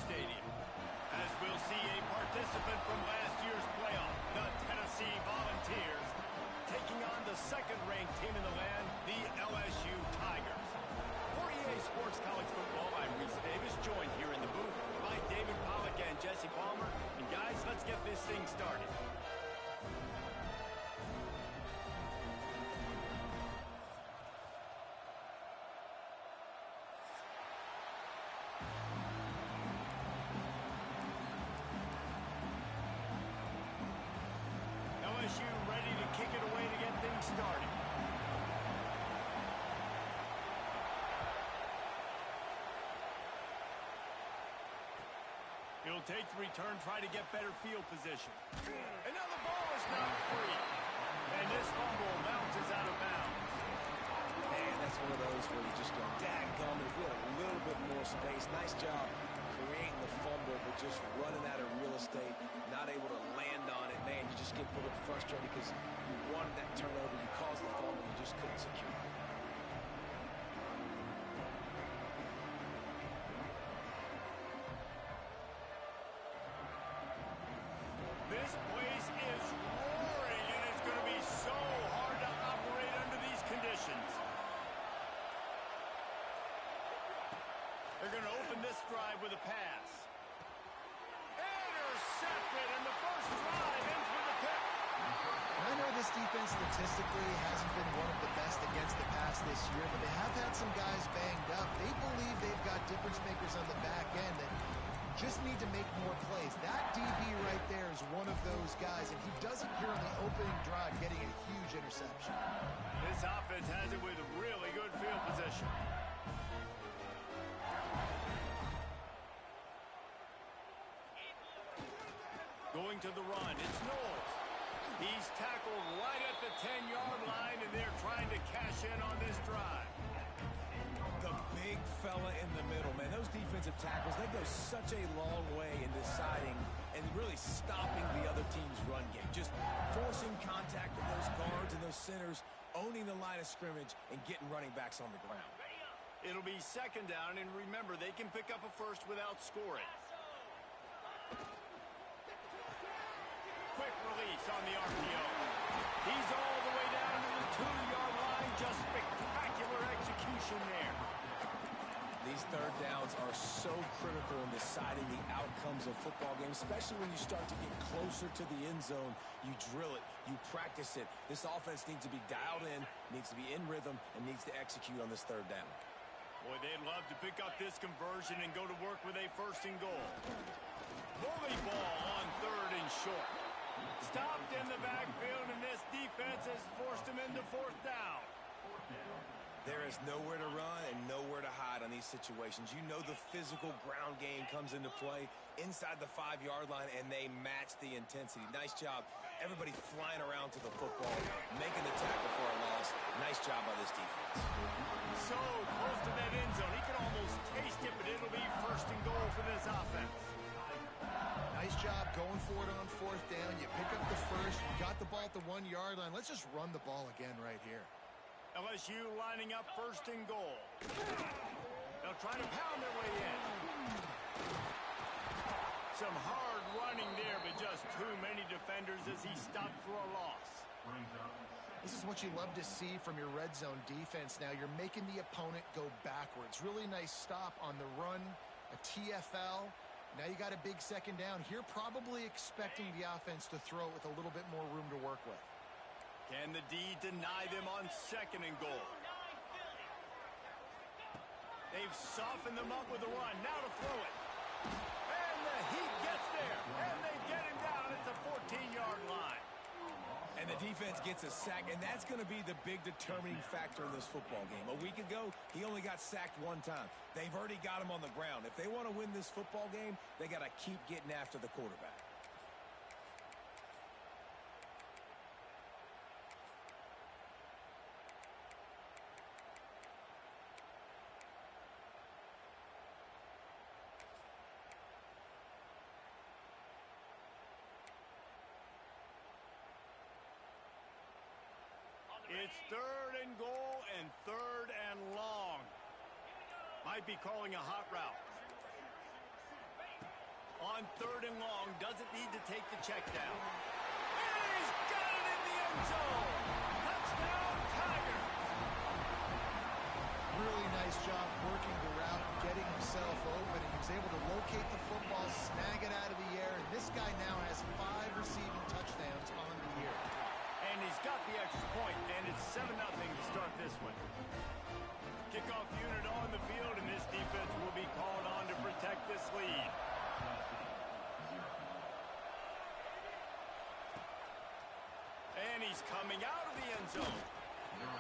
Stadium. As we'll see a participant from last year's playoff, the Tennessee Volunteers, taking on the second-ranked team in the land, the LSU Tigers. For EA Sports College Football, I'm Reese Davis, joined here in the booth by David Pollack and Jesse Palmer. And guys, let's get this thing started. LSU ready to kick it away to get things started. He'll take the return, try to get better field position. And now the ball is knocked free. And this fumble bounces out of bounds. Man, that's one of those where you just go, dadgum, if we had a little bit more space. Nice job creating the fumble, but just running out of real estate, not able to land on it. Man, you just get a little bit frustrated because you wanted that turnover. You caused the fumble, you just couldn't secure it. This place is roaring, and it's going to be so hard to operate under these conditions. They're going to open this drive with a pass. Intercepted, and the first drive ends with a pick. I know this defense statistically hasn't been one of the best against the pass this year, but they have had some guys banged up. They believe they've got difference makers on the back end that just need to make more plays. That DB right there is one of those guys, and he does it here on the opening drive, getting a huge interception. This offense has it with really good field position. Going to the run, it's Knowles. He's tackled right at the 10-yard line, and they're trying to cash in on this drive. The big fella in the middle, man. Those defensive tackles, they go such a long way in deciding and really stopping the other team's run game. Just forcing contact with those guards and those centers, owning the line of scrimmage, and getting running backs on the ground. It'll be second down, and remember, they can pick up a first without scoring. Quick release on the RPO. He's all the way down to the 2-yard line. Just spectacular execution there. These third downs are so critical in deciding the outcomes of football games, especially when you start to get closer to the end zone. You drill it, you practice it. This offense needs to be dialed in, needs to be in rhythm, and needs to execute on this third down. Boy, they'd love to pick up this conversion and go to work with a first and goal. Bully ball on third and short. Stopped in the backfield, and this defense has forced him into fourth down. There is nowhere to run and nowhere to hide on these situations. You know the physical ground game comes into play inside the 5-yard line, and they match the intensity. Nice job. Everybody flying around to the football, making the tackle for a loss. Nice job by this defense. So close to that end zone. He can almost taste it, but it'll be first and goal for this offense. Nice job going for it on fourth down. You pick up the first. You got the ball at the 1-yard line. Let's just run the ball again right here. LSU lining up first and goal. They'll try to pound their way in. Some hard running there, but just too many defenders as he stopped for a loss. This is what you love to see from your red zone defense now. You're making the opponent go backwards. Really nice stop on the run, a TFL. Now you got a big second down. Here probably expecting the offense to throw it with a little bit more room to work with. Can the D deny them on second and goal? They've softened them up with a run. Now to throw it. And the Heat gets there. And they get him down at the 14-yard line. And the defense gets a sack, and that's going to be the big determining factor in this football game. A week ago, he only got sacked one time. They've already got him on the ground. If they want to win this football game, they got to keep getting after the quarterback. It's third and goal and third and long. Might be calling a hot route. On 3rd and long, doesn't need to take the check down. And he's got it in the end zone. Touchdown, Tigers. Really nice job working the route, getting himself open. He was able to locate the football, snag it out of the air, and this guy now has 5 receiving touchdowns on the year. And he's got the extra point, and it's 7-0 to start this one. Kickoff unit on the field, and this defense will be called on to protect this lead. And he's coming out of the end zone.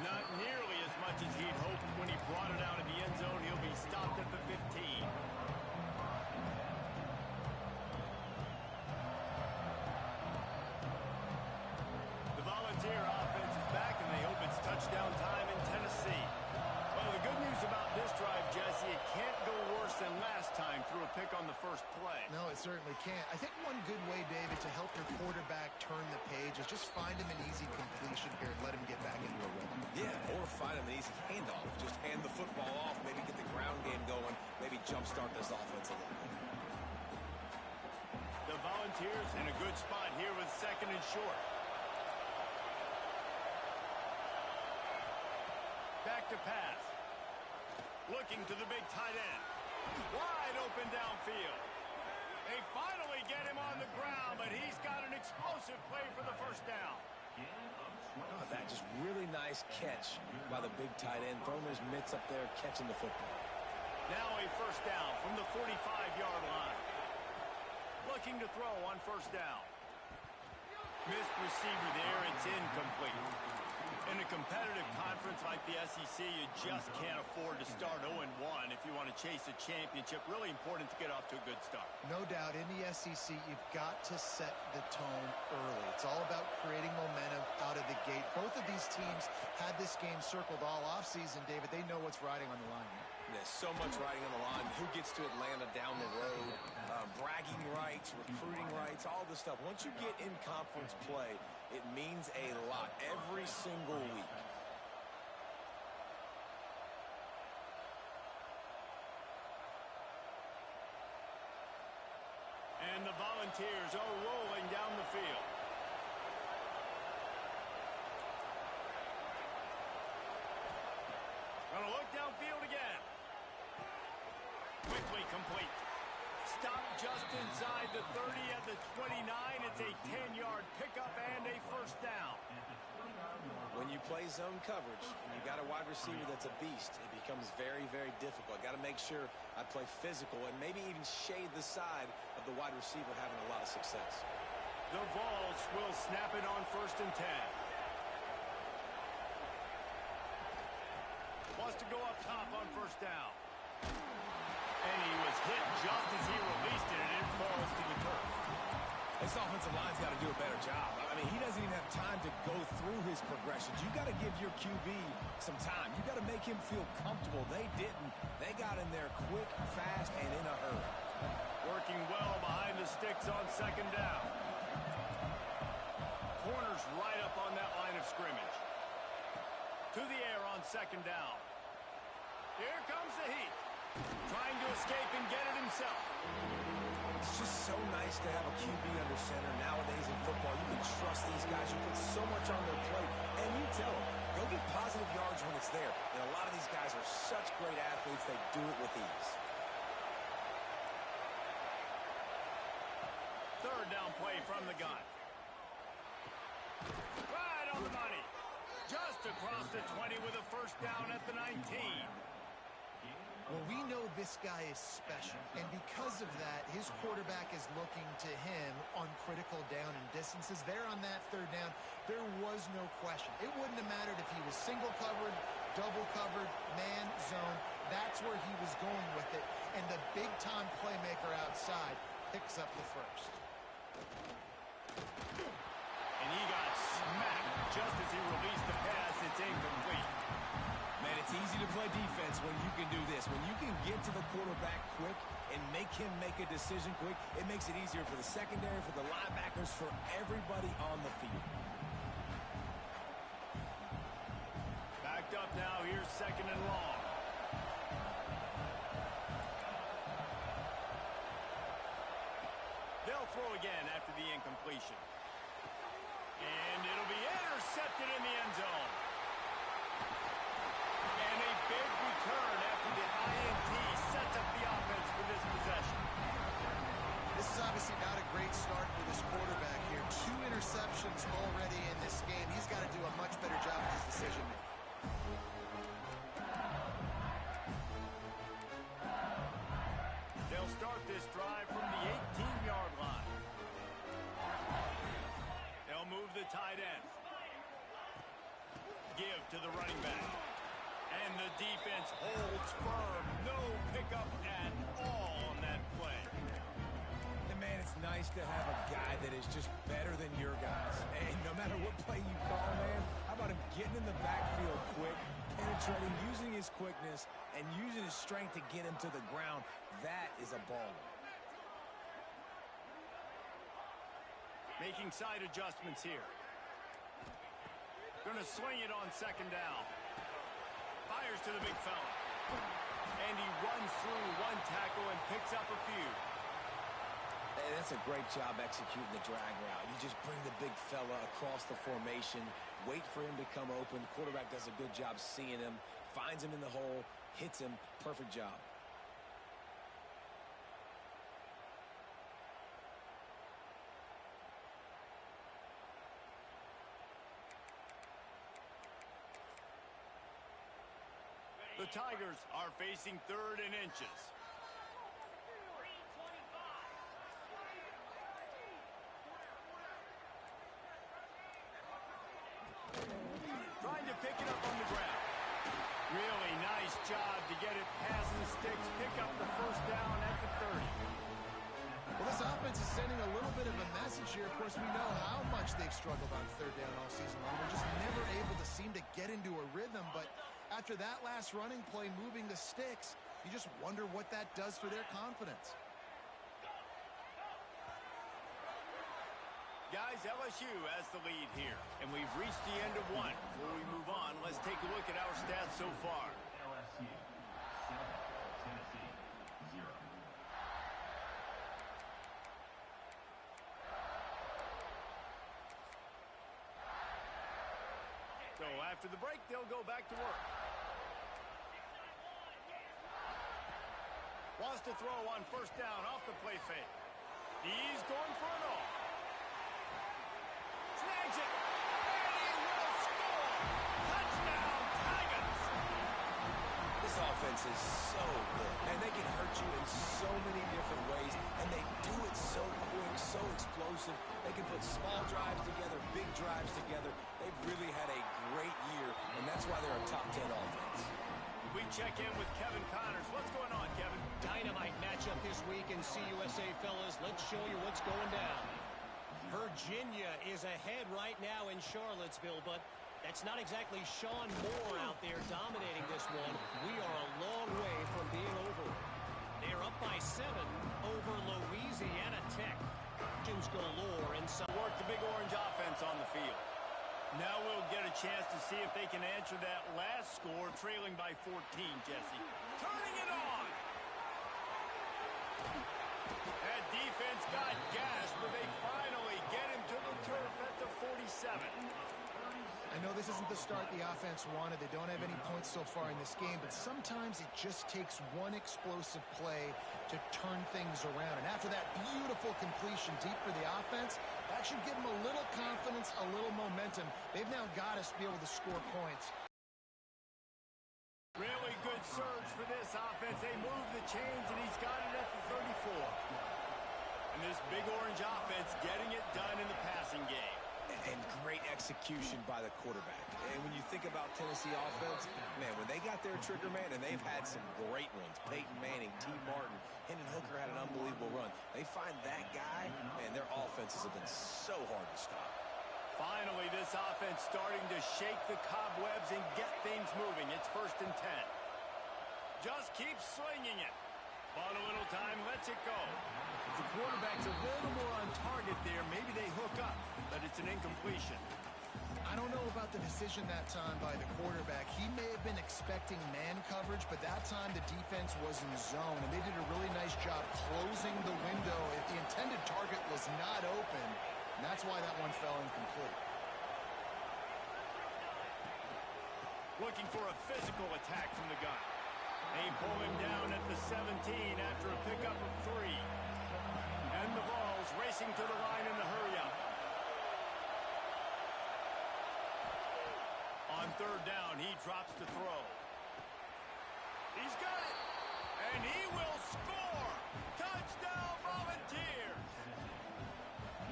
Not nearly as much as he'd hoped when he brought it out of the end zone. He'll be stopped at the 15. The Volunteer offense is back, and they hope it's touchdown time in Tennessee. Well, the good news about this drive, Jesse, it can't go worse than last time through a pick on the first play. No, it certainly can't. I think one good way, David, to help your quarterback turn the page is just find him an easy completion here and let him get back into a rhythm. Yeah, or find him an easy handoff. Just hand the football off, maybe get the ground game going, maybe jumpstart this offense a little bit. The Volunteers in a good spot here with 2nd and short. Back to pass. Looking to the big tight end. Wide open downfield. They finally get him on the ground, but he's got an explosive play for the first down. Oh, that just really nice catch by the big tight end, throwing his mitts up there, catching the football. Now a first down from the 45-yard line. Looking to throw on first down. Missed receiver there, it's incomplete. In a competitive conference like the SEC, you just can't afford to start 0-1 if you want to chase a championship. Really important to get off to a good start. No doubt, in the SEC, you've got to set the tone early. It's all about creating momentum out of the gate. Both of these teams had this game circled all offseason, David. They know what's riding on the line here. There's so much riding on the line. Who gets to Atlanta down the road? Bragging rights, recruiting rights, all this stuff. Once you get in conference play, it means a lot every single week. And the Volunteers are rolling down the field. Gonna look downfield again. Quickly complete. Stop just inside the 30 at the 29. It's a 10-yard pickup and a first down. When you play zone coverage and you got a wide receiver that's a beast, it becomes very, very difficult. Got to make sure I play physical and maybe even shade the side of the wide receiver having a lot of success. The Vols will snap it on 1st and 10. Wants to go up top on first down. And he was hit just as he released it, and it falls to the turf. This offensive line's got to do a better job. I mean, he doesn't even have time to go through his progressions. You got to give your QB some time. You got to make him feel comfortable. They didn't. They got in there quick, fast, and in a hurry. Working well behind the sticks on 2nd down. Corners right up on that line of scrimmage. To the air on 2nd down. Here comes the heat. Trying to escape and get it himself. It's just so nice to have a QB under center. Nowadays in football, you can trust these guys. You put so much on their plate. And you tell them, go get positive yards when it's there. And a lot of these guys are such great athletes, they do it with ease. 3rd down play from the gun. Right on the money. Just across the 20 with a first down at the 19. Well, we know this guy is special, and because of that, his quarterback is looking to him on critical down and distances. There on that 3rd down, there was no question. It wouldn't have mattered if he was single covered, double covered, man, zone. That's where he was going with it, and the big-time playmaker outside picks up the first. And he got smacked just as he released the pass. It's incomplete. Man, it's easy to play defense when you can do this. When you can get to the quarterback quick and make him make a decision quick, it makes it easier for the secondary, for the linebackers, for everybody on the field. Backed up now. Here's 2nd and long. throw again after the incompletion. And it'll be intercepted in the end zone. And a big return after the INT sets up the offense for this possession. This is obviously not a great start for this quarterback here. 2 interceptions already in this game. He's got to do a much better job of his decision-making. They'll start this drive from the 18-yard line. They'll move the tight end. Give to the running back. And the defense holds firm. No pickup at all on that play. And man, it's nice to have a guy that is just better than your guys. And no matter what play you call, man, how about him getting in the backfield quick, penetrating, using his quickness, and using his strength to get him to the ground. That is a baller. Making side adjustments here. Going to swing it on second down. Fires to the big fella. And he runs through one tackle and picks up a few. Hey, that's a great job executing the drag route. You just bring the big fella across the formation, wait for him to come open. The quarterback does a good job seeing him, finds him in the hole, hits him. Perfect job. The Tigers are facing 3rd and inches. Trying to pick it up on the ground. Really nice job to get it past the sticks, pick up the first down at the 30. Well, this offense is sending a little bit of a message here. Of course, we know how much they've struggled on 3rd down all season long. They're just never able to seem to get into a rhythm, but after that last running play, moving the sticks, you just wonder what that does for their confidence. Guys, LSU has the lead here, and we've reached the end of one. Before we move on, let's take a look at our stats so far. LSU 7, Tennessee 0. So after the break, they'll go back to work. Wants to throw on first down off the play fake. He's going for it all. Snags it. And he will score. Touchdown, Tigers. This offense is so good, and they can hurt you in so many different ways, and they do it so quick, so explosive. They can put small drives together, big drives together. They've really had a great year, and that's why they're a top 10 offense. We check in with Kevin Connors. What's going on, Kevin? Dynamite matchup this week in CUSA, fellas. Let's show you what's going down. Virginia is ahead right now in Charlottesville, but that's not exactly Sean Moore out there dominating this one. We are a long way from being over. They're up by 7 over Louisiana Tech. Galore and some work the big orange offense on the field. Now we'll get a chance to see if they can answer that last score, trailing by 14, Jesse. Turning it on! That defense got gas, but they finally get him to the turf at the 47. I know this isn't the start the offense wanted. They don't have any points so far in this game, but sometimes it just takes one explosive play to turn things around. And after that beautiful completion deep for the offense, that should give them a little confidence, a little momentum. They've now got us to be able to score points. Really good surge for this offense. They move the chains, and he's got it at the 34. And this big orange offense getting it done in the passing game. And great execution by the quarterback. And when you think about Tennessee offense, man, when they got their trigger man, and they've had some great ones, Peyton Manning, T. Martin, Hendon Hooker had an unbelievable run. They find that guy, man, their offenses have been so hard to stop. Finally, this offense starting to shake the cobwebs and get things moving. It's 1st and 10. Just keep slinging it. Bought a little time, lets it go. If the quarterback's a little more on target there, maybe they hook up, but it's an incompletion. I I don't know about the decision that time by the quarterback. He may have been expecting man coverage, but that time the defense was in zone, and they did a really nice job closing the window. If the intended target was not open, and that's why that one fell incomplete. Looking for a physical attack from the gun. They pull him down at the 17 after a pickup of 3. And the ball's racing to the line in the hurry-up. On third down, he drops to throw. He's got it. And he will score. Touchdown, Volunteers.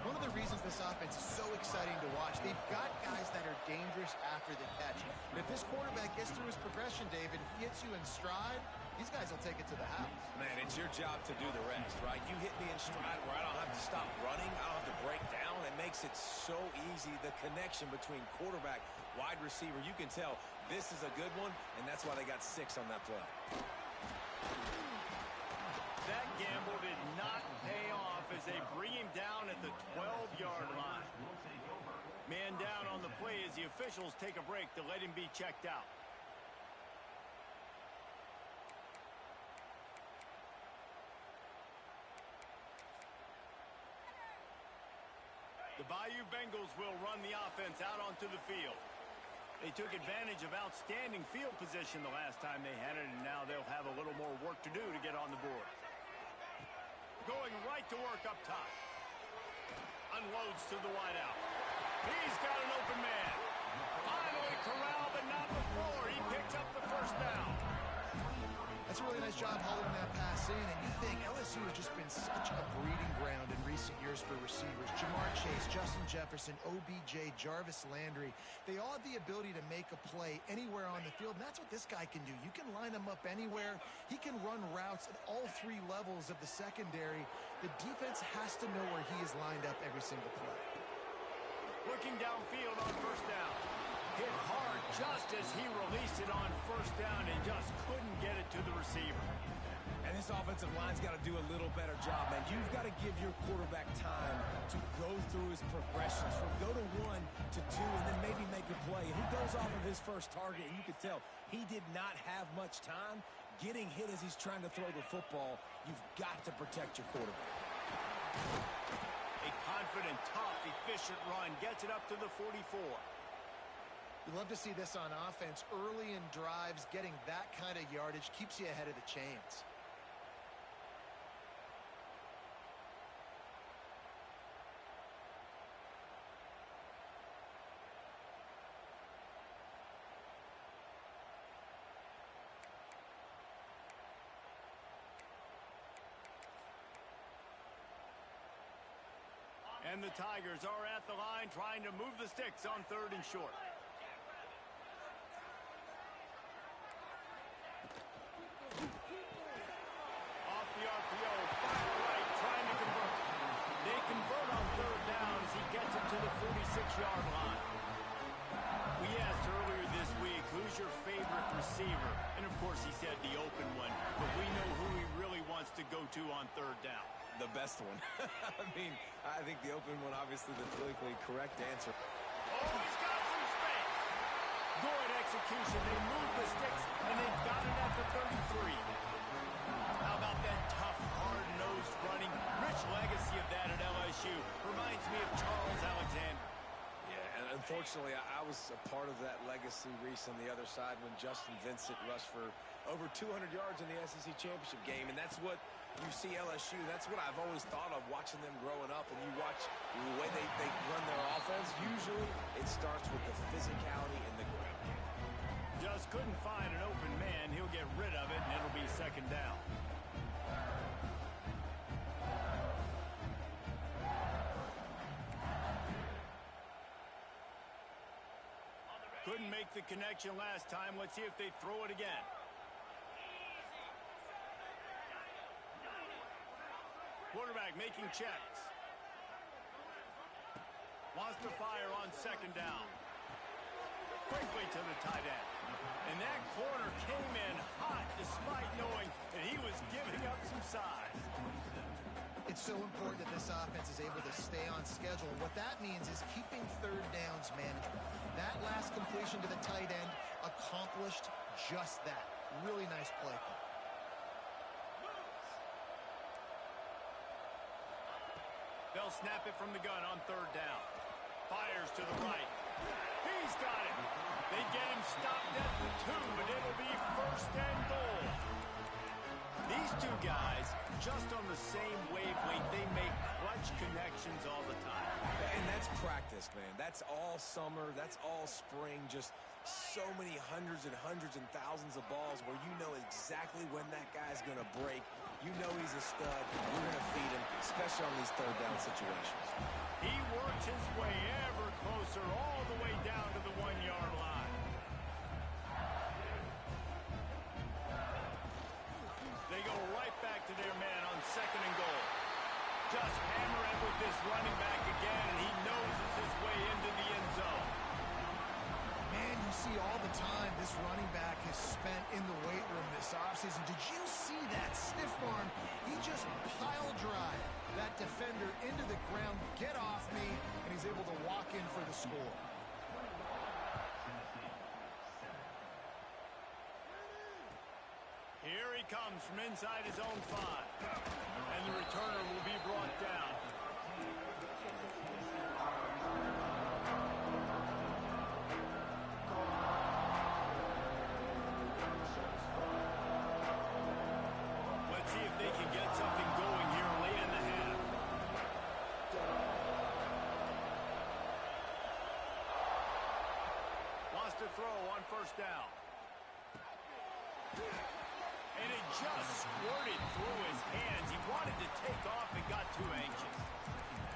One of the reasons this offense is so exciting to watch, they've got guys that are dangerous after the catch. But if this quarterback gets through his progression, David, he hits you in stride, these guys will take it to the house. Man, it's your job to do the rest, right? You hit me in stride where I don't have to stop running. I don't have to break down. It makes it so easy, the connection between quarterback, wide receiver. You can tell this is a good one, and that's why they got 6 on that play. That gamble did not pay off as they bring him down at the 12-yard line. Man down on the play as the officials take a break to let him be checked out. The Bayou Bengals will run the offense out onto the field. They took advantage of outstanding field position the last time they had it, and now they'll have a little more work to do to get on the board. Going right to work up top. Unloads to the wideout. He's got an open man. Finally corralled, but not before. He picks up the first down. That's a really nice job holding that pass in, and you think LSU has just been such a breeding ground in recent years for receivers. Jamar Chase, Justin Jefferson, OBJ, Jarvis Landry. They all have the ability to make a play anywhere on the field, and that's what this guy can do. You can line him up anywhere. He can run routes at all 3 levels of the secondary. The defense has to know where he is lined up every single play. Looking downfield on first down. Hit hard just as he released it on first down and just couldn't get it to the receiver. And this offensive line's got to do a little better job, man. You've got to give your quarterback time to go through his progressions from go to 1 to 2 and then maybe make a play. And he goes off of his first target, and you can tell he did not have much time getting hit as he's trying to throw the football. You've got to protect your quarterback. A confident, tough, efficient run gets it up to the 44. You love to see this on offense. Early in drives, getting that kind of yardage keeps you ahead of the chains. And the Tigers are at the line trying to move the sticks on 3rd and short. Off the RPO, fire right, trying to convert. They convert on 3rd down as he gets it to the 46-yard line. We asked earlier this week, who's your favorite receiver? And of course he said the open one, but we know who he really wants to go to on 3rd down. The best one. I mean, I think the open one, obviously the politically correct answer. Oh, he's got some space. Good execution. They move the sticks, and they've got it at the 33. How about that tough, hard-nosed running? Rich legacy of that at LSU. Reminds me of Charles Alexander. Yeah, and unfortunately, I was a part of that legacy, Reese, on the other side when Justin Vincent rushed for over 200 yards in the SEC Championship game, and that's what you see LSU. That's what I've always thought of watching them growing up, and you watch the way they run their offense. Usually, it starts with the physicality and the ground game. Just couldn't find an open man. He'll get rid of it, and it'll be 2nd down. Couldn't make the connection last time. Let's see if they throw it again. Quarterback making checks. Wants to fire on 2nd down. Quickly to the tight end. And that corner came in hot despite knowing that he was giving up some size. It's so important that this offense is able to stay on schedule. And what that means is keeping third downs manageable. That last completion to the tight end accomplished just that. Really nice play call. They'll snap it from the gun on third down. Fires to the right. He's got it. They get him stopped at the 2, and it'll be first and goal. These two guys, just on the same wavelength, they make clutch connections all the time. And that's practice, man. That's all summer. That's all spring. Just so many hundreds and thousands of balls where you know exactly when that guy's going to break. You know he's a stud. You're going to feed him, especially on these third down situations. He works his way ever closer all the way down to the 1-yard line. They go right back to their man on second and goal. Just hammer it with this running back again, and he noses his way into the end zone. Man, you see all the time this running back has spent in the weight room this offseason. Did you see that stiff arm? He just pile drive that defender into the ground. Get off me, and he's able to walk in for the score. Here he comes from inside his own 5. And the returner will be brought down. Let's see if they can get something going here late in the half. Wants to throw on first down. And it just squirted through his hands. He wanted to take off and got too anxious.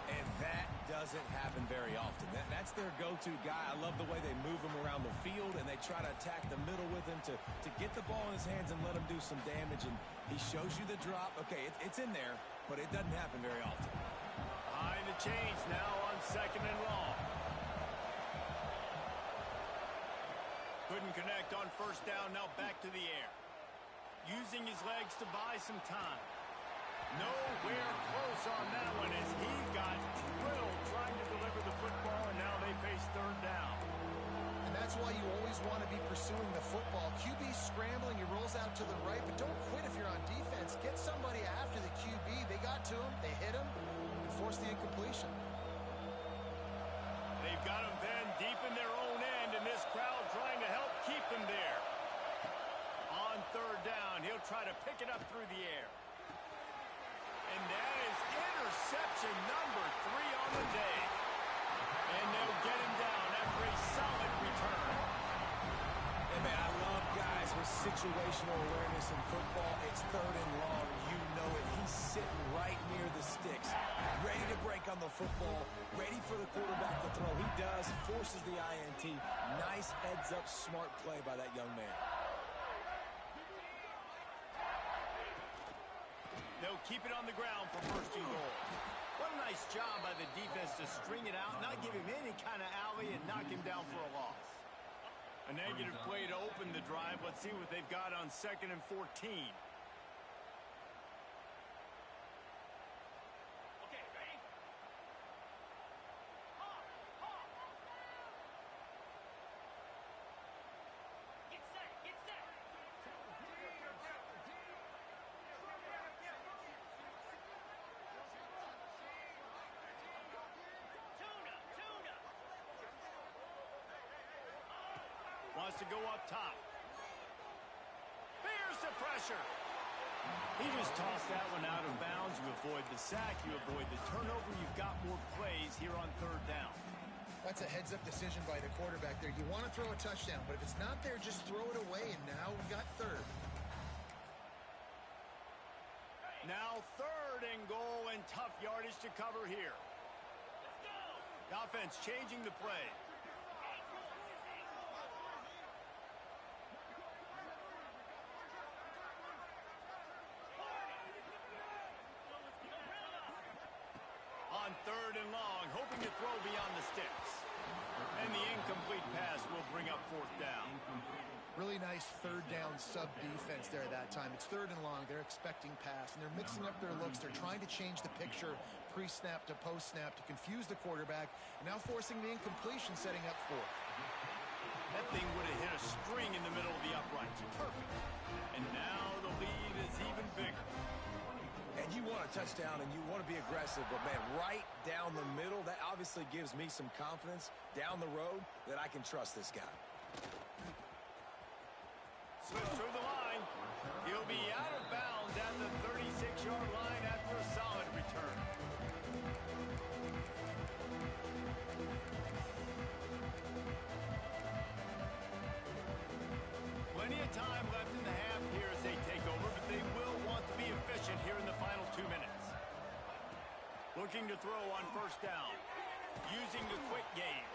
And that doesn't happen very often. That's their go-to guy. I love the way they move him around the field, and they try to attack the middle with him to get the ball in his hands and let him do some damage. And he shows you the drop. Okay, it's in there, but it doesn't happen very often. Behind the chains now on second and long. Couldn't connect on first down, now back to the air. Using his legs to buy some time. Nowhere close on that one as he got drilled trying to deliver the football, and now they face third down. And that's why you always want to be pursuing the football. QB scrambling, he rolls out to the right, but don't quit if you're on defense. Get somebody after the QB. They got to him, they hit him, and forced the incompletion. They've got him then deep in their own end, and this crowd trying to help keep him there. On third down, he'll try to pick it up through the air. And that is interception number 3 on the day. And they'll get him down after a solid return. And man, I love guys with situational awareness in football. It's third and long. You know it. He's sitting right near the sticks, ready to break on the football, ready for the quarterback to throw. He does, forces the INT. Nice heads-up, smart play by that young man. They'll keep it on the ground for first and goal. What a nice job by the defense to string it out, not give him any kind of alley, and knock him down for a loss. A negative play to open the drive. Let's see what they've got on second and 14. Wants to go up top. Here's the pressure. He just tossed that one out of bounds. You avoid the sack. You avoid the turnover. You've got more plays here on third down. That's a heads-up decision by the quarterback there. You want to throw a touchdown, but if it's not there, just throw it away, and now we got third. Now third and goal, and tough yardage to cover here. Let's go. The offense changing the play. On third and long, hoping to throw beyond the sticks. And the incomplete pass will bring up fourth down. Really nice third down sub defense there that time. It's third and long. They're expecting pass, and they're mixing up their looks. They're trying to change the picture pre-snap to post-snap to confuse the quarterback, and now forcing the incompletion, setting up fourth. That thing would have hit a string in the middle of the uprights. Perfect. And now the lead is even bigger. And you want a touchdown and you want to be aggressive, but man, right down the middle, that obviously gives me some confidence down the road that I can trust this guy. Slips through the line. He'll be out of bounds at the 36-yard line after a solid return. Plenty of time left in the half here as they take over, but they will want to be efficient here in the final 2 minutes. Looking to throw on first down. Using the quick game.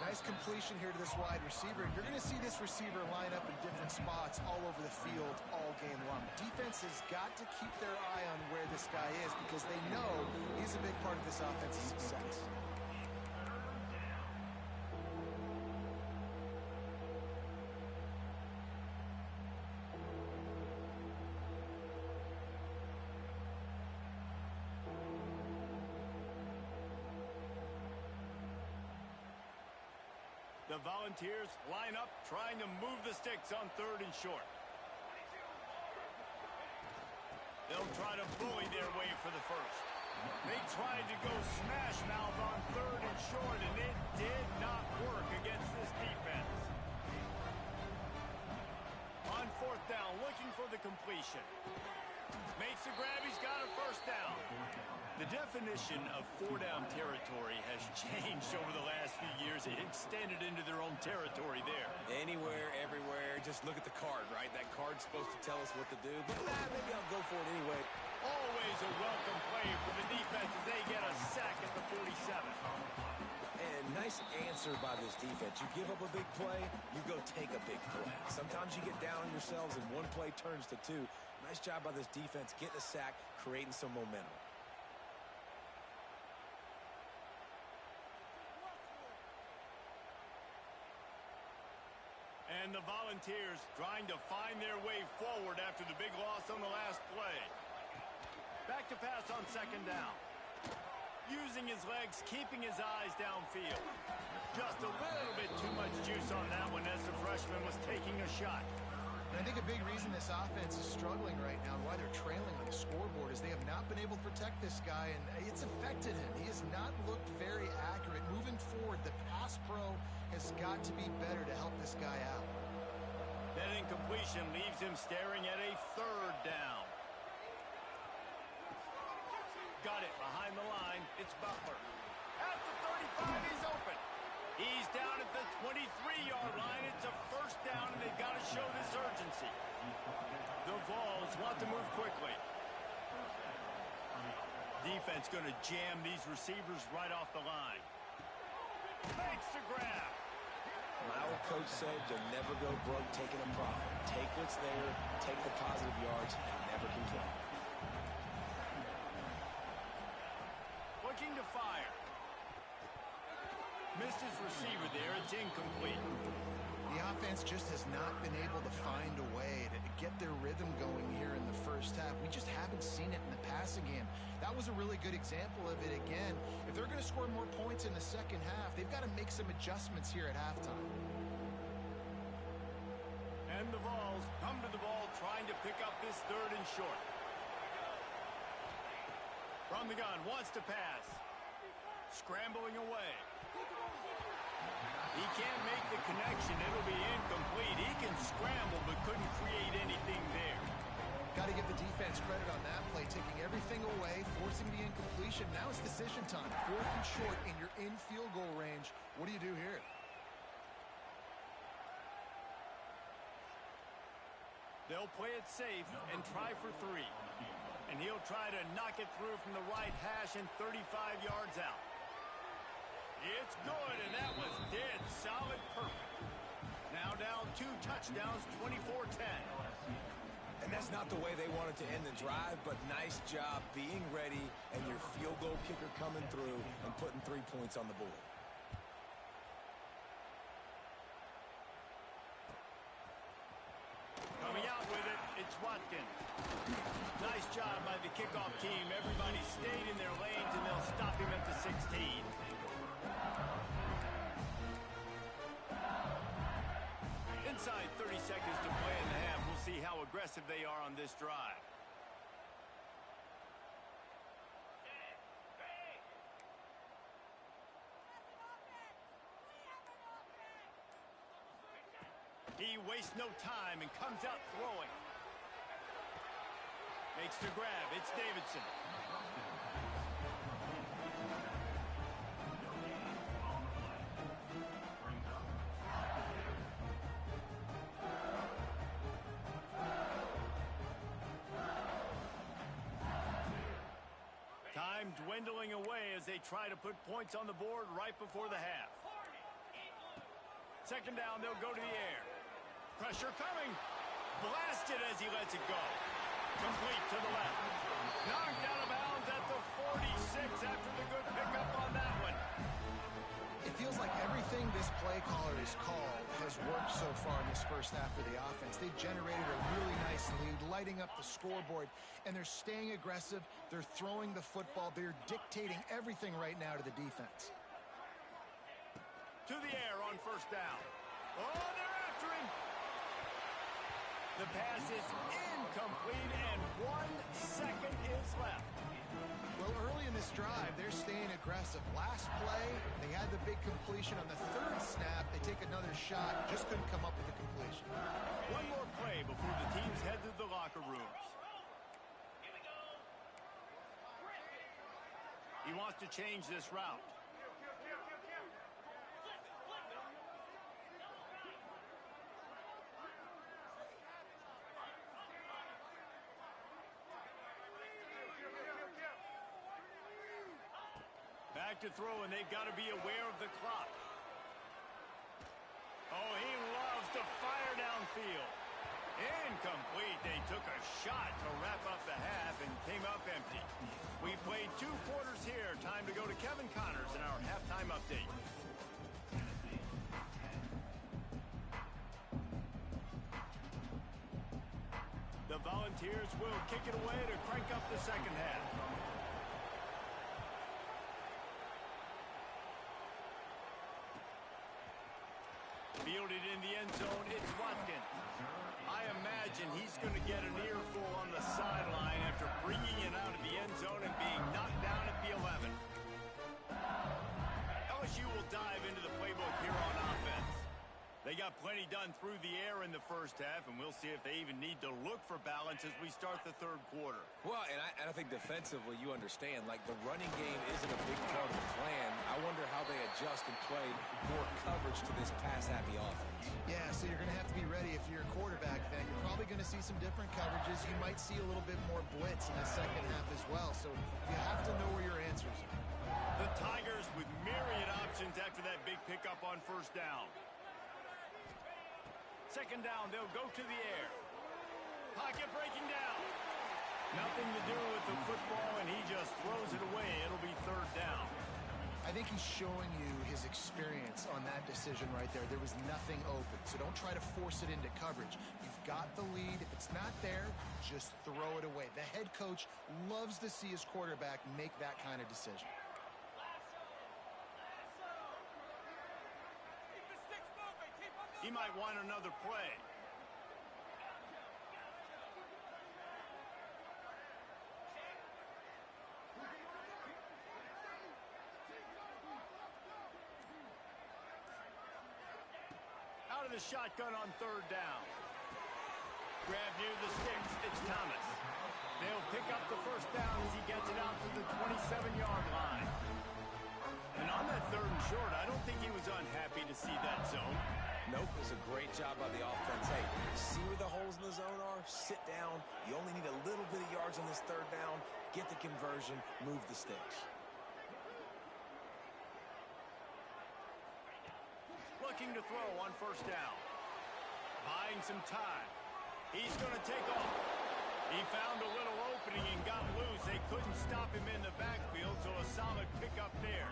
Nice completion here to this wide receiver. You're going to see this receiver line up in different spots all over the field all game long. Defense has got to keep their eye on where this guy is because they know he's a big part of this offense's success. The Volunteers line up, trying to move the sticks on third and short. They'll try to bully their way for the first. They tried to go smash mouth on third and short, and it did not work against this defense. On fourth down, looking for the completion. Makes the grab, he's got a first down. The definition of four-down territory has changed over the last few years. It extended into their own territory there. Anywhere, everywhere, just look at the card, right? That card's supposed to tell us what to do, but maybe I'll go for it anyway. Always a welcome play for the defense as they get a sack at the 47. And nice answer by this defense. You give up a big play, you go take a big play. Sometimes you get down on yourselves and one play turns to two. Nice job by this defense getting a sack, creating some momentum. And the Volunteers trying to find their way forward after the big loss on the last play. Back to pass on second down. Using his legs, keeping his eyes downfield. Just a little bit too much juice on that one as the freshman was taking a shot. And I think a big reason this offense is struggling right now and why they're trailing on the scoreboard is they have not been able to protect this guy, and it's affected him. He has not looked very accurate. Moving forward, the pass pro has got to be better to help this guy out. That incompletion leaves him staring at a third down. Got it behind the line. It's Butler. At the 35, he's open. He's down at the 23-yard line. It's a first down, and they've got to show this urgency. The Vols want to move quickly. Defense going to jam these receivers right off the line. Makes the grab. My old coach said you'll never go broke taking a profit. Take what's there, take the positive yards, and never complain. Looking to fire. Missed his receiver there. It's incomplete. The offense just has not been able to find a way to get their rhythm going here in the first half. We just haven't seen it in the passing game. That was a really good example of it again. If they're going to score more points in the second half, they've got to make some adjustments here at halftime. And the Vols come to the ball trying to pick up this third and short. From the gun, wants to pass. Scrambling away. He can't make the connection. It'll be incomplete. He can scramble but couldn't create anything there. Got to give the defense credit on that play, taking everything away, forcing the incompletion. Now it's decision time. Fourth and short, and you're in field goal range. What do you do here? They'll play it safe and try for three. And he'll try to knock it through from the right hash and 35 yards out. It's good, and that was dead solid perfect. Now down 2 touchdowns, 24-10. And that's not the way they wanted to end the drive, but nice job being ready and your field goal kicker coming through and putting 3 points on the board. It's Watkins. Nice job by the kickoff team. Everybody stayed in their lanes, and they'll stop him at the 16. Inside 30 seconds to play in the half. We'll see how aggressive they are on this drive. He wastes no time and comes out throwing. Makes the grab. It's Davidson. Time dwindling away as they try to put points on the board right before the half. Second down, they'll go to the air. Pressure coming. Blasted as he lets it go. Complete to the left. Knocked out of bounds at the 46 after the good pickup on that one. It feels like everything this play caller has called has worked so far in this first half for the offense. They've generated a really nice lead, lighting up the scoreboard, and they're staying aggressive. They're throwing the football. They're dictating everything right now to the defense. To the air on first down. Oh, they're after him. The pass is incomplete, and 1 second is left. Well, early in this drive, they're staying aggressive. Last play, they had the big completion. On the third snap, they take another shot. Just couldn't come up with the completion. One more play before the teams head to the locker rooms. He wants to change this route. Back to throw, and they've got to be aware of the clock. Oh, he loves to fire downfield. Incomplete. They took a shot to wrap up the half and came up empty. We played 2 quarters here. Time to go to Kevin Connors in our halftime update. The Volunteers will kick it away to crank up the second half. Fielded in the end zone, it's Watkins. I imagine he's going to get an earful on the sideline after bringing it out of the end zone and being knocked down at the 11. LSU will dive into the playbook here on offense. They got plenty done through the air in the first half, and we'll see if they even need to look for balance as we start the third quarter. Well, and I think defensively, you understand, like the running game isn't a big part of the plan. I wonder how they adjust and play more coverage to this pass-happy offense. Yeah, so you're going to have to be ready if you're a quarterback then. You're probably going to see some different coverages. You might see a little bit more blitz in the second half as well, so you have to know where your answers are. The Tigers with myriad options after that big pickup on first down. Second down, they'll go to the air. Pocket breaking down. Nothing to do with the football, and he just throws it away. It'll be third down. I think he's showing you his experience on that decision right there. There was nothing open, so don't try to force it into coverage. You've got the lead. If it's not there, just throw it away. The head coach loves to see his quarterback make that kind of decision. He might want another play. Out of the shotgun on third down. Grab near the sticks. It's Thomas. They'll pick up the first down as he gets it out to the 27-yard line. And on that third and short, I don't think he was unhappy to see that zone. Nope, it was a great job by the offense. Hey, see where the holes in the zone are? Sit down. You only need a little bit of yards on this third down. Get the conversion. Move the sticks. Looking to throw on first down. Buying some time. He's going to take off. He found a little opening and got loose. They couldn't stop him in the backfield, so a solid pickup there.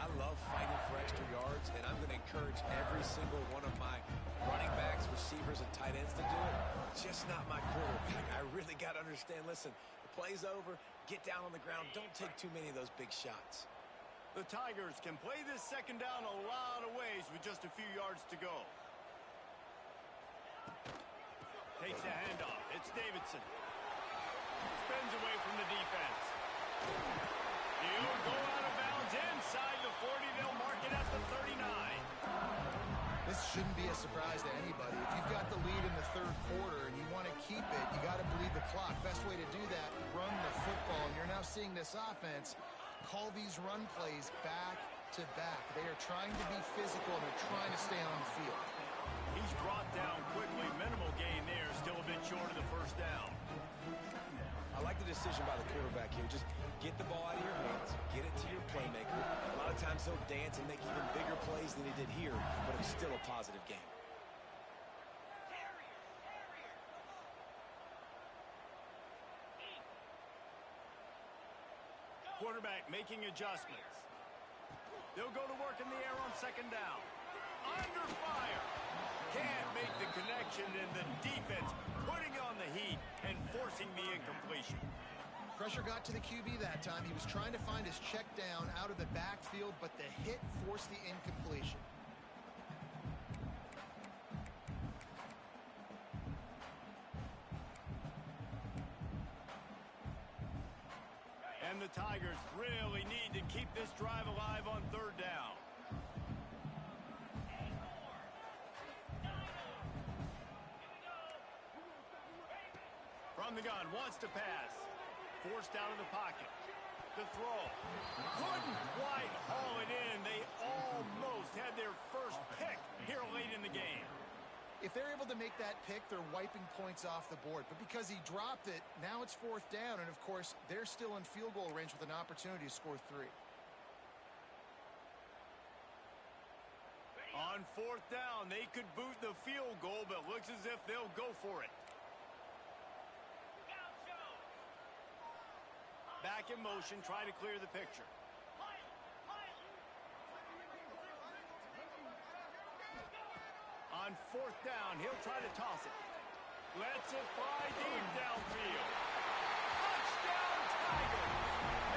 I love fighting for extra yards, and I'm going to encourage every single one of my running backs, receivers, and tight ends to do it. just not my quarterback. I really got to understand, listen, the play's over, get down on the ground, don't take too many of those big shots. The Tigers can play this second down a lot of ways with just a few yards to go. Takes the handoff. It's Davidson. Spins away from the defense. He'll go out of bounds inside the 40. They'll mark it at the 39. This shouldn't be a surprise to anybody. If you've got the lead in the third quarter and you want to keep it, you got to believe the clock. Best way to do that, run the football. And you're now seeing this offense call these run plays back to back. They are trying to be physical and they're trying to stay on the field. He's brought down quickly. Minimal gain there. Still a bit short of the first down. I like the decision by the quarterback here. Just get the ball out of your hands, get it to your playmaker. A lot of times he'll dance and make even bigger plays than he did here, but it was still a positive game. Quarterback making adjustments. They'll go to work in the air on second down. Under fire. Can't make the connection, and the defense putting on the heat and forcing the incompletion. Pressure got to the QB that time. He was trying to find his check down out of the backfield, but the hit forced the incompletion. And the Tigers really need to keep this drive alive on third down. From the gun, wants to pass. Forced out of the pocket. The throw. Couldn't quite haul it in. They almost had their first pick here late in the game. If they're able to make that pick, they're wiping points off the board. But because he dropped it, now it's fourth down. And, of course, they're still in field goal range with an opportunity to score 3. On fourth down, they could boot the field goal, but looks as if they'll go for it. Back in motion, try to clear the picture. On fourth down, he'll try to toss it. Lets it fly deep downfield. Touchdown, Tigers!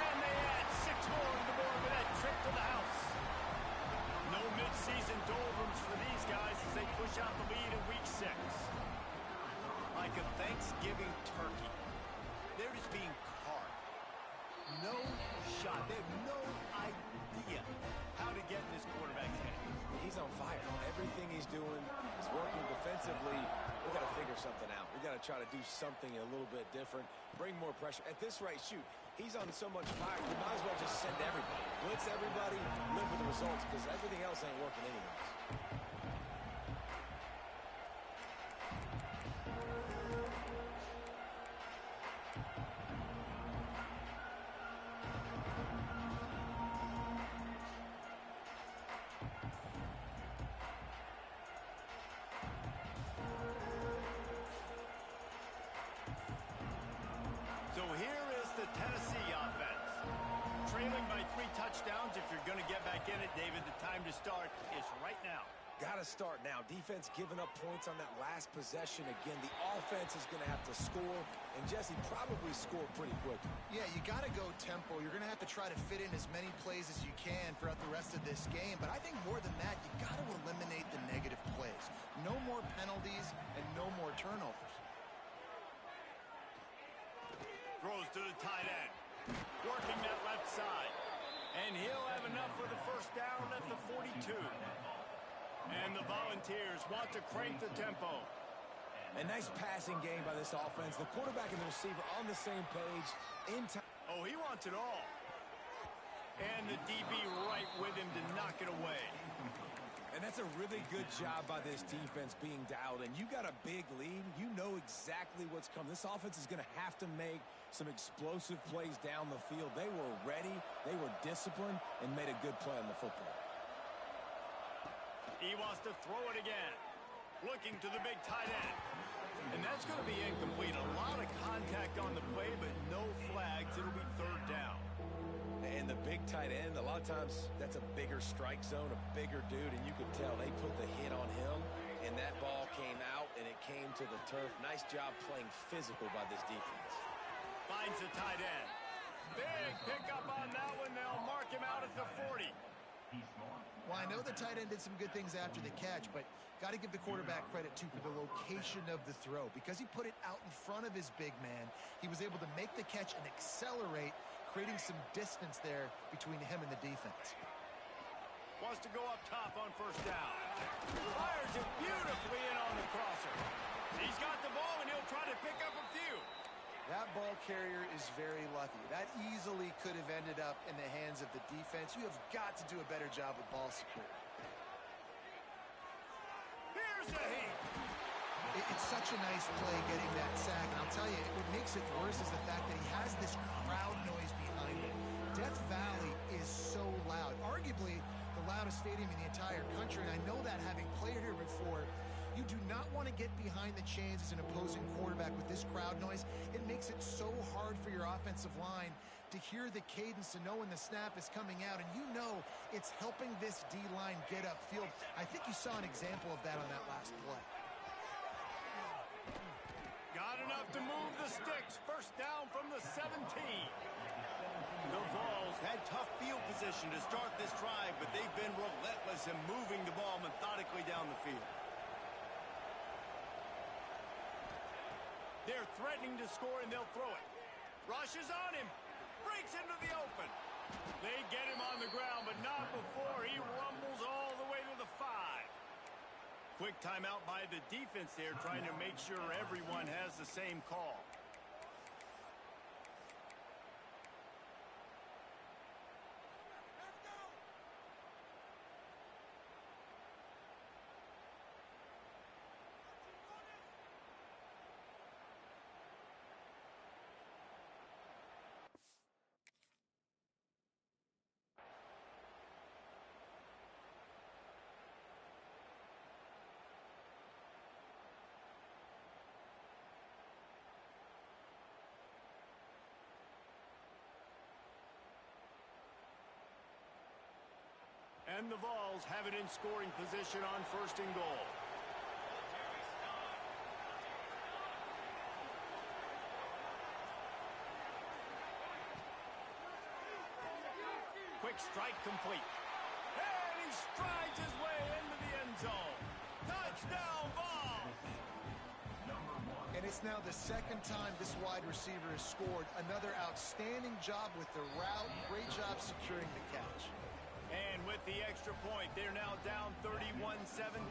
And they add 6 more to the board with that trip to the house. No midseason doldrums for these guys as they push out the lead in week 6. Like a Thanksgiving turkey. They're just being carved. No shot. They have no idea how to get in this quarterback's head. He's on fire. Everything he's doing is working defensively. We've got to figure something out. We've got to try to do something a little bit different, bring more pressure. At this rate, shoot, he's on so much fire, we might as well just send everybody. Blitz everybody, live with the results, because everything else ain't working anyways. So here is the Tennessee offense. Trailing by 3 touchdowns. If you're going to get back in it, David, the time to start is right now. Got to start now. Defense giving up points on that last possession. Again, the offense is going to have to score, and Jesse probably scored pretty quickly. Yeah, you got to go tempo. You're going to have to try to fit in as many plays as you can throughout the rest of this game. But I think more than that, you got to eliminate the negative plays. No more penalties and no more turnovers. Throws to the tight end. Working that left side. And he'll have enough for the first down at the 42. And the Volunteers want to crank the tempo. A nice passing game by this offense. The quarterback and the receiver on the same page. In time. Oh, he wants it all. And the DB right with him to knock it away. And that's a really good job by this defense being dialed in. You got a big lead. You know exactly what's coming. This offense is going to have to make some explosive plays down the field. They were ready. They were disciplined and made a good play on the football. He wants to throw it again. Looking to the big tight end. And that's going to be incomplete. A lot of contact on the play, but no flags. It'll be third down. And the big tight end, a lot of times that's a bigger strike zone, a bigger dude, and you could tell they put the hit on him, and that ball came out, and it came to the turf. Nice job playing physical by this defense. Finds the tight end. Big pickup on that one. They'll mark him out at the 40. Well, I know the tight end did some good things after the catch, but got to give the quarterback credit, too, for the location of the throw. Because he put it out in front of his big man, he was able to make the catch and accelerate, creating some distance there between him and the defense. Wants to go up top on first down. Fires it beautifully in on the crosser. He's got the ball, and he'll try to pick up a few. That ball carrier is very lucky. That easily could have ended up in the hands of the defense. You have got to do a better job with ball security. Here's a heat. It's such a nice play getting that sack. And I'll tell you, what makes it worse is the fact that he has this crowd noise behind him. Death Valley is so loud. Arguably the loudest stadium in the entire country. And I know that having played here before. You do not want to get behind the chains as an opposing quarterback with this crowd noise. It makes it so hard for your offensive line to hear the cadence and know when the snap is coming out. And you know it's helping this D-line get upfield. I think you saw an example of that on that last play. Got enough to move the sticks. First down from the 17. The Vols had tough field position to start this drive, but they've been relentless in moving the ball methodically down the field. They're threatening to score, and they'll throw it. Rushes on him. Breaks into the open. They get him on the ground, but not before he rumbles all the way to the 5. Quick timeout by the defense there, trying to make sure everyone has the same call. And the Vols have it in scoring position on first and goal. Quick strike complete. And he strides his way into the end zone. Touchdown, Vols! And it's now the second time this wide receiver has scored. Another outstanding job with the route. Great job securing the catch. And with the extra point, they're now down 31-17.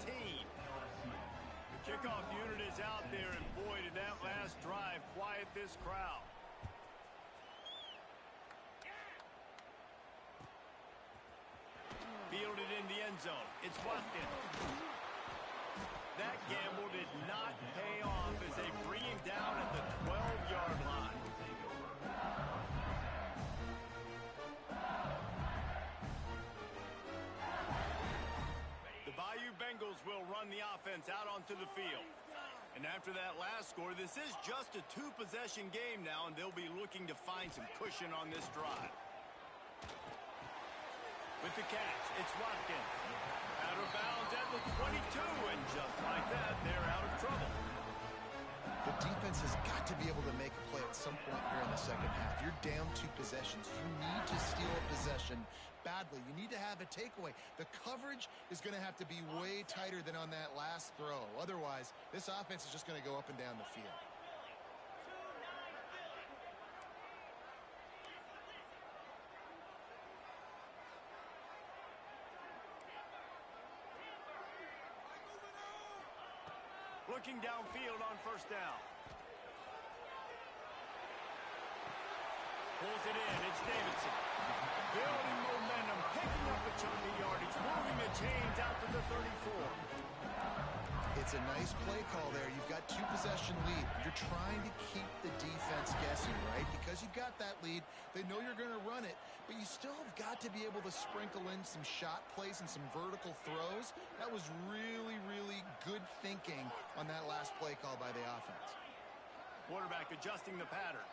The kickoff unit is out there, and boy, did that last drive quiet this crowd. Fielded in the end zone. It's Watkins. That gamble did not pay off as they bring him down at the 12-yard line. Bengals will run the offense out onto the field. And after that last score, this is just a two-possession game now, and they'll be looking to find some cushion on this drive. With the catch, it's Watkins. Out of bounds at the 22, and just like that, they're out of trouble. The defense has got to be able to make a play at some point here in the second half. You're down 2 possessions. You need to steal a possession badly. You need to have a takeaway. The coverage is going to have to be way tighter than on that last throw. Otherwise, this offense is just going to go up and down the field. Looking downfield on first down. Pulls it in. It's Davidson. Building momentum, picking up a chunk of yardage, moving the chains out to the 34. It's a nice play call there. You've got 2 possession lead. You're trying to keep the defense guessing, right? Because you've got that lead, they know you're going to run it, but you still have got to be able to sprinkle in some shot plays and some vertical throws. That was really, really good thinking on that last play call by the offense. Quarterback adjusting the pattern.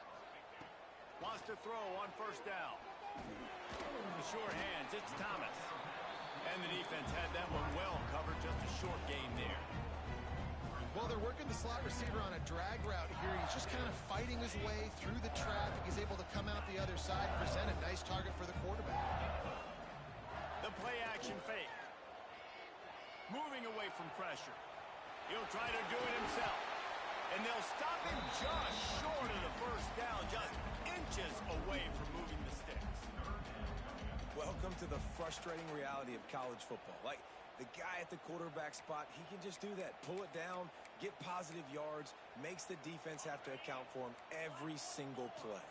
Wants to throw on first down. The sure hands, it's Thomas. And the defense had that one well covered, just a short gain there. Well, they're working the slot receiver on a drag route here. He's just kind of fighting his way through the traffic. He's able to come out the other side, present a nice target for the quarterback. The play action fake. Moving away from pressure. He'll try to do it himself. And they'll stop him just short of the first down, just inches away from moving the sticks. Welcome to the frustrating reality of college football. Like, the guy at the quarterback spot, he can just do that. Pull it down, get positive yards, makes the defense have to account for him every single play.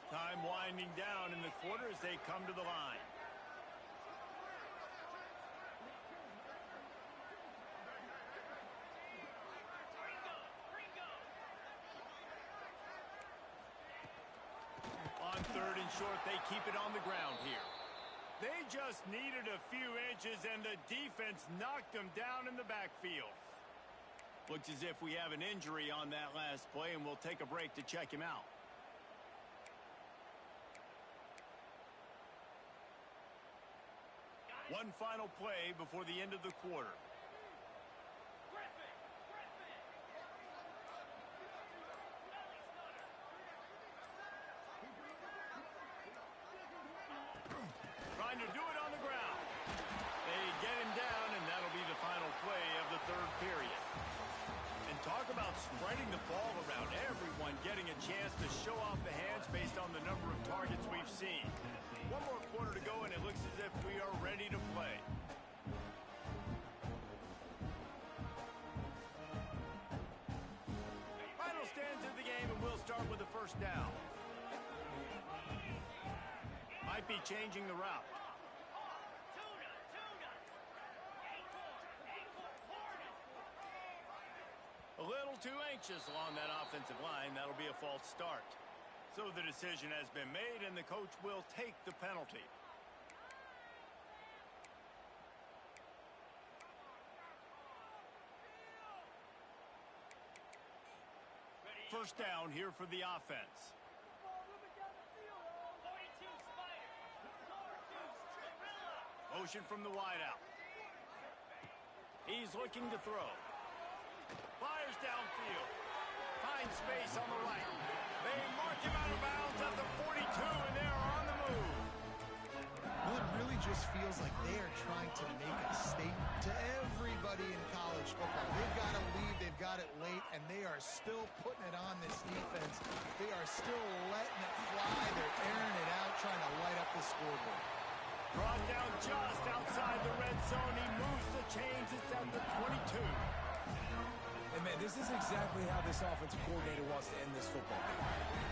Time winding down in the quarter as they come to the line. On third and short, they keep it on the ground here. They just needed a few inches, and the defense knocked them down in the backfield. Looks as if we have an injury on that last play, and we'll take a break to check him out. One final play before the end of the quarter. Trying to do it on the ground. They get him down, and that'll be the final play of the third period. And talk about spreading the ball around. Everyone getting a chance to show off the hands based on the number of targets we've seen. One more quarter to go, and it looks as if we are ready to play. Final stands of the game, and we'll start with the first down. Might be changing the route. A little too anxious along that offensive line. That'll be a false start. So the decision has been made, and the coach will take the penalty. First down here for the offense. Motion from the wideout. He's looking to throw. Fires downfield. Finds space on the right. They mark him out of bounds at the 42, and they're on the move. Well, it really just feels like they are trying to make a statement to everybody in college football. They've got a lead, they've got it late, and they are still putting it on this defense. They are still letting it fly. They're airing it out, trying to light up the scoreboard. Brought down just outside the red zone. He moves the chains. It's at the 22. And, man, this is exactly how this offensive coordinator wants to end this football game.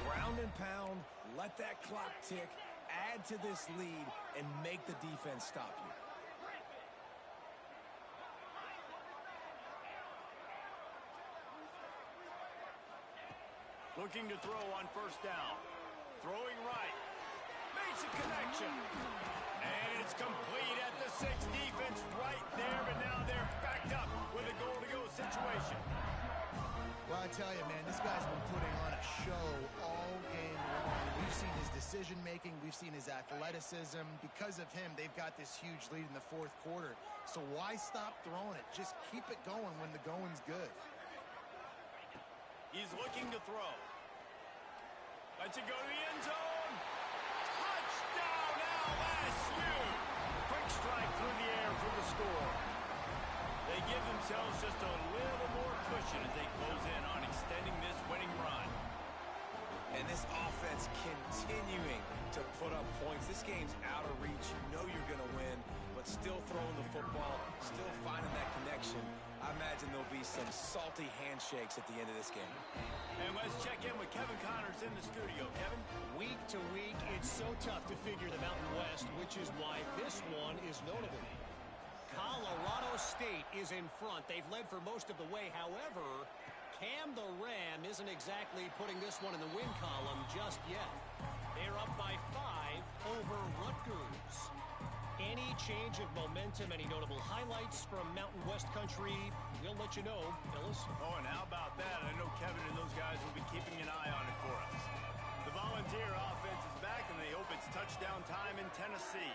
Ground and pound, let that clock tick, add to this lead, and make the defense stop you. Looking to throw on first down. Throwing right. Makes a connection. And it's complete at the 6. Defense right there, but now they're backed up with a goal-to-go situation. Well, I tell you, man, this guy's been putting on a show all game long. We've seen his decision-making. We've seen his athleticism. Because of him, they've got this huge lead in the fourth quarter. So why stop throwing it? Just keep it going when the going's good. He's looking to throw. Lets it go to the end zone. Touchdown, LSU! Quick strike through the air for the score. They give themselves just a little more cushion as they close in on extending this winning run. And this offense continuing to put up points. This game's out of reach. You know you're going to win, but still throwing the football, still finding that connection. I imagine there'll be some salty handshakes at the end of this game. And let's check in with Kevin Connors in the studio. Kevin? Week to week, it's so tough to figure the Mountain West, which is why this one is notable. Colorado State is in front. They've led for most of the way. However, Cam the Ram isn't exactly putting this one in the win column just yet. They're up by 5 over Rutgers. Any change of momentum, any notable highlights from Mountain West country, we'll let you know, fellas. Oh, and how about that? I know Kevin and those guys will be keeping an eye on it for us. The Volunteer offense is back, and they hope it's touchdown time in Tennessee.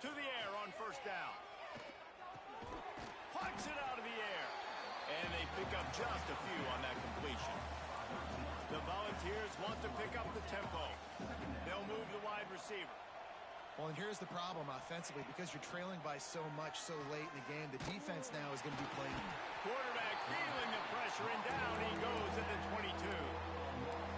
to the air on first down. Plucks it out of the air. And they pick up just a few on that completion. The Volunteers want to pick up the tempo. They'll move the wide receiver. Well, and here's the problem offensively. Because you're trailing by so much so late in the game, the defense now is going to be playing. Quarterback feeling the pressure, and down he goes at the 22.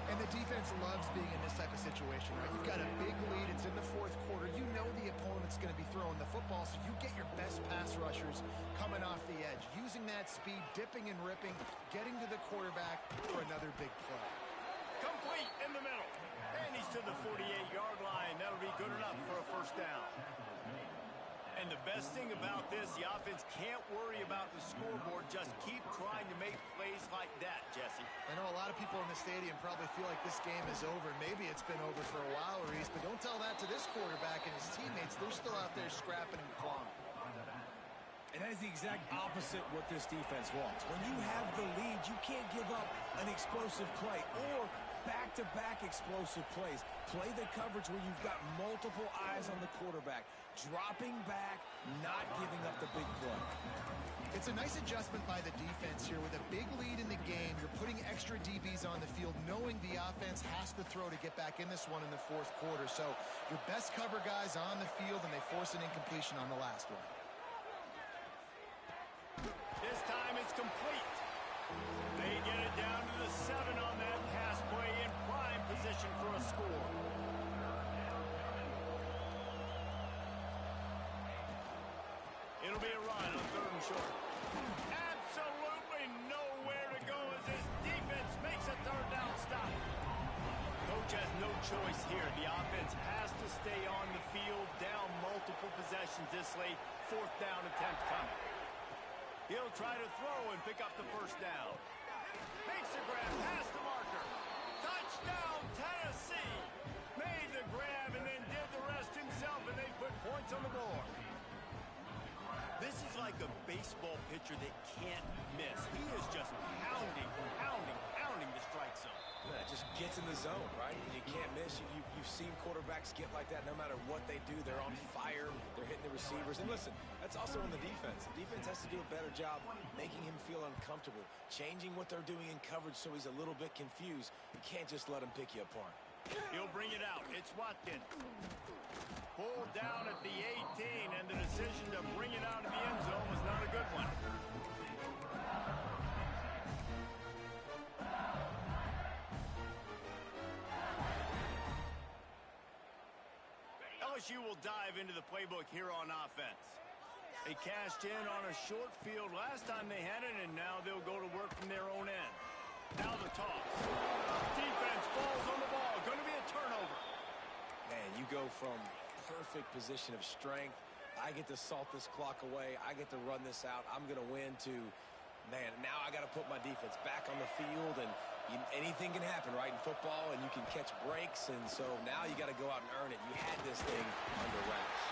And the defense loves being in this type of situation, right? You've got a big lead. It's in the fourth quarter. You know the opponent's going to be throwing the football, so you get your best pass rushers coming off the edge, using that speed, dipping and ripping, getting to the quarterback for another big play. Complete in the middle. And he's to the 48-yard line. That'll be good enough for a first down. And the best thing about this, the offense can't worry about the scoreboard. Just keep trying to make plays like that, Jesse. I know a lot of people in the stadium probably feel like this game is over. Maybe it's been over for a while, Reese, but don't tell that to this quarterback and his teammates. They're still out there scrapping and clawing. And that is the exact opposite what this defense wants. When you have the lead, you can't give up an explosive play or back-to-back explosive plays. Play the coverage where you've got multiple eyes on the quarterback. Dropping back, not giving up the big play. It's a nice adjustment by the defense here. With a big lead in the game, you're putting extra DBs on the field, knowing the offense has to throw to get back in this one in the fourth quarter. So your best cover guys on the field, and they force an incompletion on the last one. This time it's complete. They get it down to the 7 on that pass play, in prime position for a score. It'll be a run on 3rd and short. Absolutely nowhere to go as this defense makes a 3rd down stop. Coach has no choice here. The offense has to stay on the field, down multiple possessions this late. 4th down attempt coming. He'll try to throw and pick up the first down. Makes the grab past the marker. Touchdown, Tennessee. Made the grab and then did the rest himself, and they put points on the board. This is like a baseball pitcher that can't miss. He is just pounding the strike zone. Yeah, it just gets in the zone, right? You can't miss. You've seen quarterbacks get like that no matter what they do. They're on fire. They're hitting the receivers. And listen, that's also on the defense. The defense has to do a better job making him feel uncomfortable, changing what they're doing in coverage so he's a little bit confused. You can't just let him pick you apart. He'll bring it out. It's Watkins. Pulled down at the 18, and the decision to bring it out of the end zone was not a good one. LSU will dive into the playbook here on offense. They cashed in on a short field last time they had it, and now they'll go to work from their own end. Now the toss. Defense falls on the ball. Going to be a turnover. Man, you go from perfect position of strength. I get to salt this clock away. I get to run this out. I'm going to win to, man, now I got to put my defense back on the field, and anything can happen, right, in football, and you can catch breaks, and so now you got to go out and earn it. You had this thing under wraps.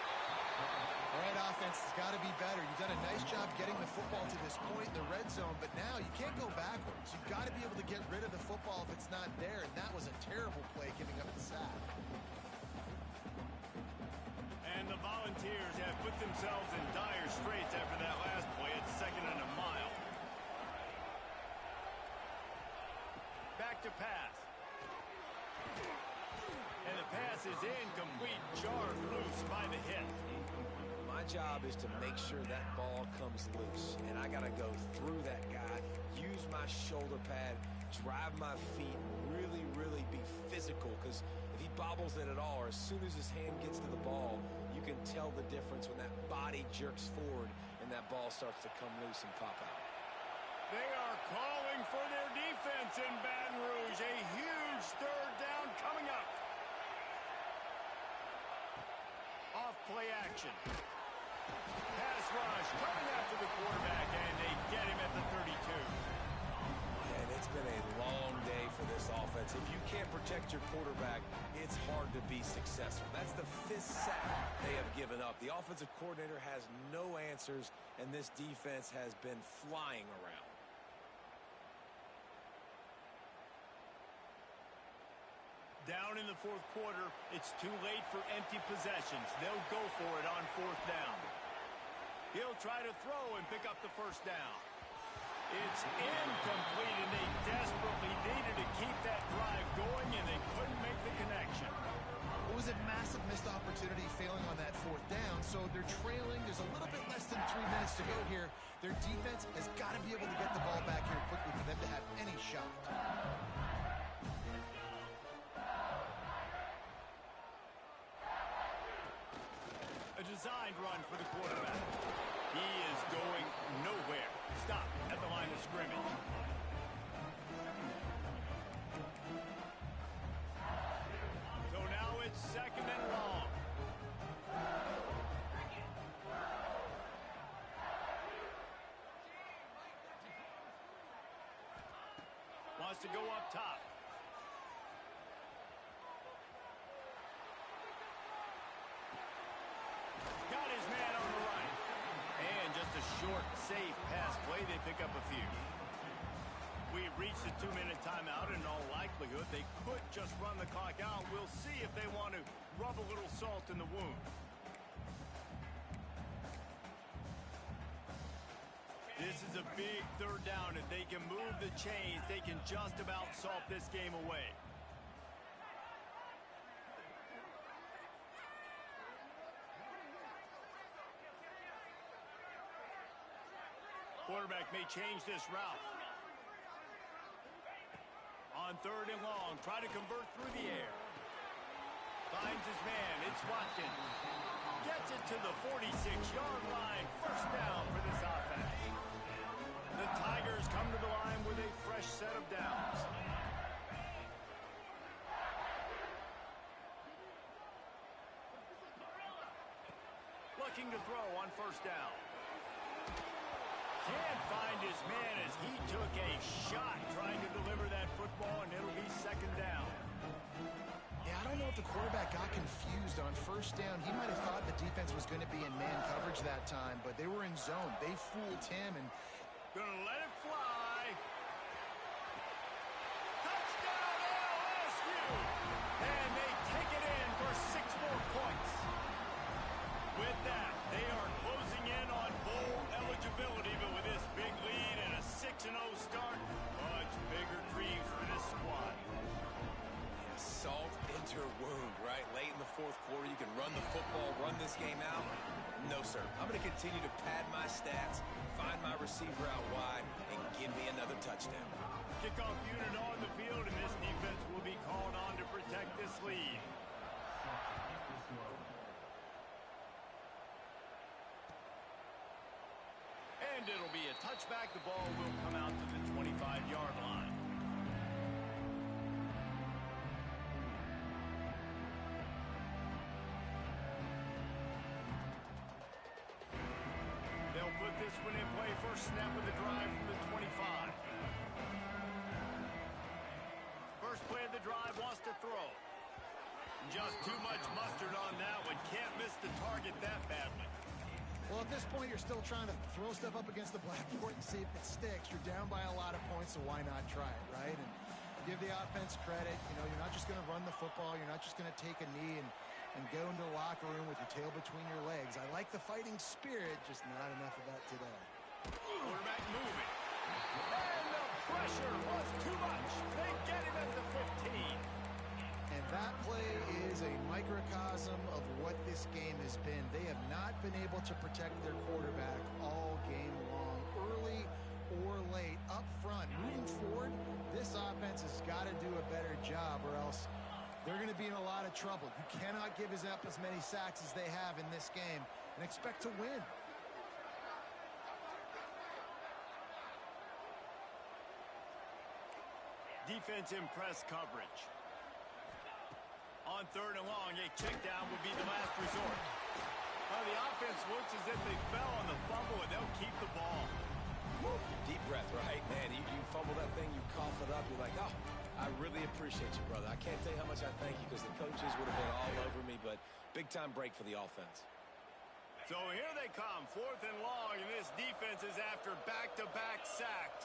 All right, offense has got to be better. You've done a nice job getting the football to this point in the red zone, but now you can't go backwards. You've got to be able to get rid of the football if it's not there, and that was a terrible play giving up the sack. And the Volunteers have put themselves in dire straits after that last play. It's 2nd and a mile. Back to pass. And the pass is incomplete. Jarred loose by the hit. My job is to make sure that ball comes loose, and I got to go through that guy, use my shoulder pad, drive my feet, really be physical, because if he bobbles it at all, or as soon as his hand gets to the ball, you can tell the difference when that body jerks forward and that ball starts to come loose and pop out. They are calling for their defense in Baton Rouge. A huge 3rd down coming up. Off play action. Pass rush coming after the quarterback, and they get him at the 32. And it's been a long day for this offense. If you can't protect your quarterback, it's hard to be successful. That's the 5th sack they have given up. The offensive coordinator has no answers, and this defense has been flying around. Down in the fourth quarter, it's too late for empty possessions. They'll go for it on fourth down. He'll try to throw and pick up the first down. It's incomplete, and they desperately needed to keep that drive going, and they couldn't make the connection. It was a massive missed opportunity failing on that fourth down, so they're trailing. There's a little bit less than 3 minutes to go here. Their defense has got to be able to get the ball back here quickly for them to have any shot. A designed run for the quarterback. He is going nowhere. Stop at the line of scrimmage. So now it's second and long. Wants to go up top. Got his man on the right. And just a short, safe pass play. They pick up a few. We've reached the 2-minute timeout. In all likelihood, they could just run the clock out. We'll see if they want to rub a little salt in the wound. This is a big third down. If they can move the chains, they can just about salt this game away. Quarterback may change this route. On third and long, try to convert through the air. Finds his man. It's Watkins. Gets it to the 46-yard line. First down for this offense. The Tigers come to the line with a fresh set of downs. Looking to throw on first down. Can't find his man as he took a shot trying to deliver that football, and it'll be second down. Yeah, I don't know if the quarterback got confused on first down. He might have thought the defense was going to be in man coverage that time, but they were in zone. They fooled him, and gonna let it fly. Touchdown LSU! And they take it in for 6 more points. With that, they are closing in on bowl eligibility, but with this big lead and a 6-0 start, much bigger dreams for this squad. Yeah, salt into a wound, right? Late in the fourth quarter, you can run the football, run this game out. No, sir. I'm going to continue to pad my stats, find my receiver out wide, and give me another touchdown. Kickoff unit on the field, and this defense will be called on to protect this lead. And it'll be a touchback. The ball will come out to the 25-yard line. They'll put this one in play. First snap of the drive from the 25. First play of the drive, wants to throw. Just too much mustard on that one. Can't miss the target that badly. well, at this point, you're still trying to throw stuff up against the blackboard and see if it sticks. You're down by a lot of points, so why not try it, right? And give the offense credit. You know, you're not just going to run the football. You're not just going to take a knee and go into the locker room with your tail between your legs. I like the fighting spirit, just not enough of that today. Quarterback moving. And the pressure was too much. They get him at the 15. And that play is a microcosm of what this game has been. They have not been able to protect their quarterback all game long, early or late, up front. Moving forward, this offense has got to do a better job, or else they're going to be in a lot of trouble. You cannot give up as many sacks as they have in this game and expect to win. Defense in press coverage. On third and long, a check down will be the last resort. Well, the offense looks as if they fell on the fumble, and they'll keep the ball. Woo. Deep breath, right? Man, you fumble that thing, you cough it up, you're like, oh, I really appreciate you, brother. I can't tell you how much I thank you, because the coaches would have been all over me, but big-time break for the offense. So here they come, fourth and long, and this defense is after back-to-back sacks.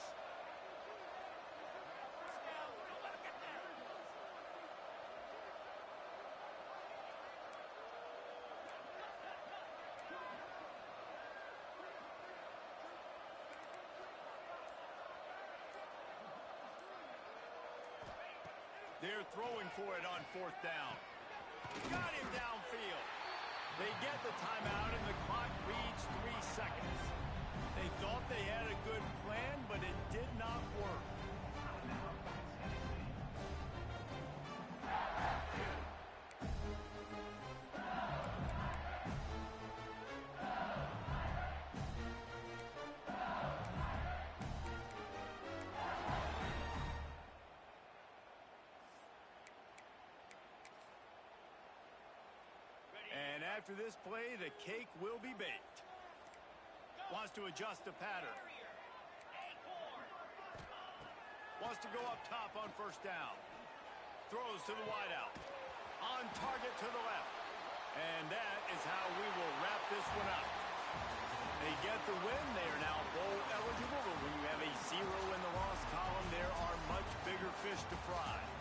here throwing for it on 4th down. Got him downfield. They get the timeout, and the clock reads 3 seconds. They thought they had a good plan, but it did not work. And after this play, the cake will be baked. Wants to adjust the pattern. Wants to go up top on 1st down. Throws to the wideout. On target to the left. And that is how we will wrap this one up. They get the win. They are now bowl eligible. But when you have a 0 in the loss column, there are much bigger fish to fry.